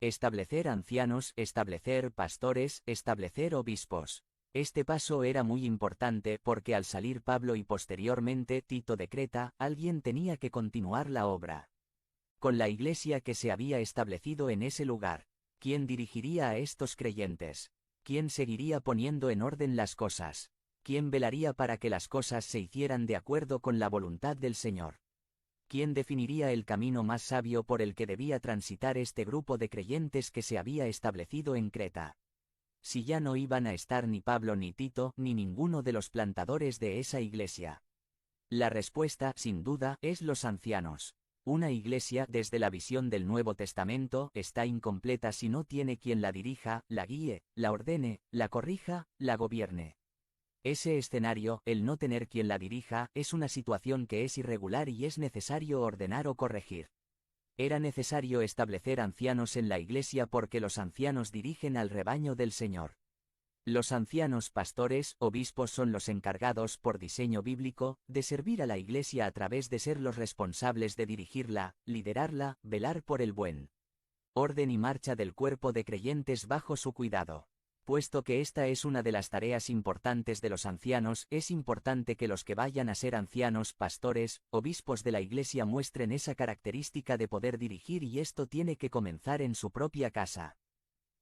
Establecer ancianos, establecer pastores, establecer obispos. Este paso era muy importante porque al salir Pablo y posteriormente Tito de Creta, alguien tenía que continuar la obra. Con la iglesia que se había establecido en ese lugar, ¿quién dirigiría a estos creyentes? ¿Quién seguiría poniendo en orden las cosas? ¿Quién velaría para que las cosas se hicieran de acuerdo con la voluntad del Señor? ¿Quién definiría el camino más sabio por el que debía transitar este grupo de creyentes que se había establecido en Creta? Si ya no iban a estar ni Pablo ni Tito ni ninguno de los plantadores de esa iglesia. La respuesta, sin duda, es los ancianos. Una iglesia, desde la visión del Nuevo Testamento, está incompleta si no tiene quien la dirija, la guíe, la ordene, la corrija, la gobierne. Ese escenario, el no tener quien la dirija, es una situación que es irregular y es necesario ordenar o corregir. Era necesario establecer ancianos en la iglesia porque los ancianos dirigen al rebaño del Señor. Los ancianos pastores, obispos son los encargados, por diseño bíblico, de servir a la iglesia a través de ser los responsables de dirigirla, liderarla, velar por el buen orden y marcha del cuerpo de creyentes bajo su cuidado. Puesto que esta es una de las tareas importantes de los ancianos, es importante que los que vayan a ser ancianos, pastores, obispos de la iglesia muestren esa característica de poder dirigir y esto tiene que comenzar en su propia casa.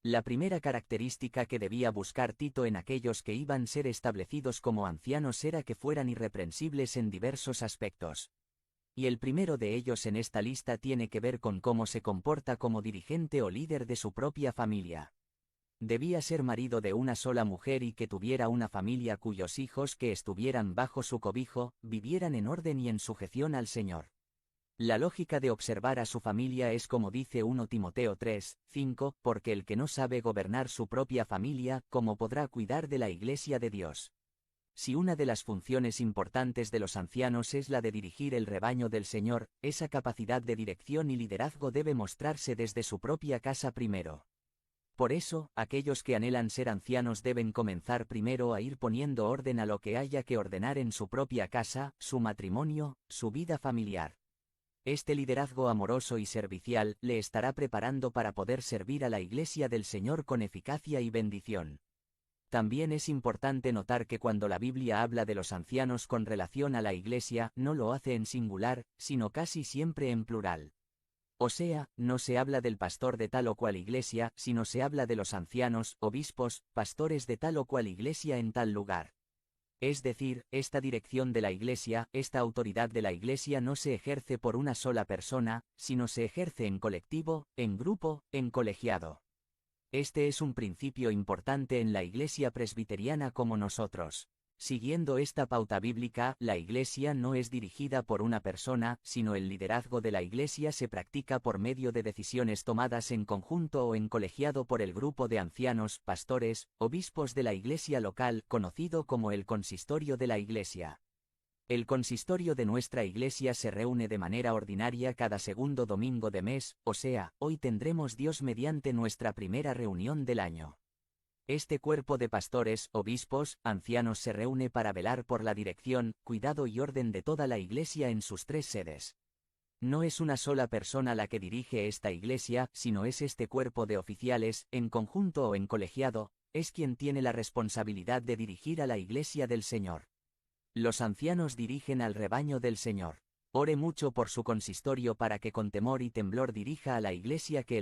La primera característica que debía buscar Tito en aquellos que iban a ser establecidos como ancianos era que fueran irreprensibles en diversos aspectos. Y el primero de ellos en esta lista tiene que ver con cómo se comporta como dirigente o líder de su propia familia. Debía ser marido de una sola mujer y que tuviera una familia cuyos hijos que estuvieran bajo su cobijo, vivieran en orden y en sujeción al Señor. La lógica de observar a su familia es como dice 1 Timoteo 3, 5, porque el que no sabe gobernar su propia familia, ¿cómo podrá cuidar de la iglesia de Dios? Si una de las funciones importantes de los ancianos es la de dirigir el rebaño del Señor, esa capacidad de dirección y liderazgo debe mostrarse desde su propia casa primero. Por eso, aquellos que anhelan ser ancianos deben comenzar primero a ir poniendo orden a lo que haya que ordenar en su propia casa, su matrimonio, su vida familiar. Este liderazgo amoroso y servicial le estará preparando para poder servir a la Iglesia del Señor con eficacia y bendición. También es importante notar que cuando la Biblia habla de los ancianos con relación a la Iglesia, no lo hace en singular, sino casi siempre en plural. O sea, no se habla del pastor de tal o cual iglesia, sino se habla de los ancianos, obispos, pastores de tal o cual iglesia en tal lugar. Es decir, esta dirección de la iglesia, esta autoridad de la iglesia no se ejerce por una sola persona, sino se ejerce en colectivo, en grupo, en colegiado. Este es un principio importante en la iglesia presbiteriana como nosotros. Siguiendo esta pauta bíblica, la iglesia no es dirigida por una persona, sino el liderazgo de la iglesia se practica por medio de decisiones tomadas en conjunto o en colegiado por el grupo de ancianos, pastores, obispos de la iglesia local, conocido como el consistorio de la iglesia. El consistorio de nuestra iglesia se reúne de manera ordinaria cada segundo domingo de mes, o sea, hoy tendremos Dios mediante nuestra primera reunión del año. Este cuerpo de pastores, obispos, ancianos se reúne para velar por la dirección, cuidado y orden de toda la iglesia en sus 3 sedes. No es una sola persona la que dirige esta iglesia, sino es este cuerpo de oficiales, en conjunto o en colegiado, es quien tiene la responsabilidad de dirigir a la iglesia del Señor. Los ancianos dirigen al rebaño del Señor. Ore mucho por su consistorio para que con temor y temblor dirija a la iglesia que el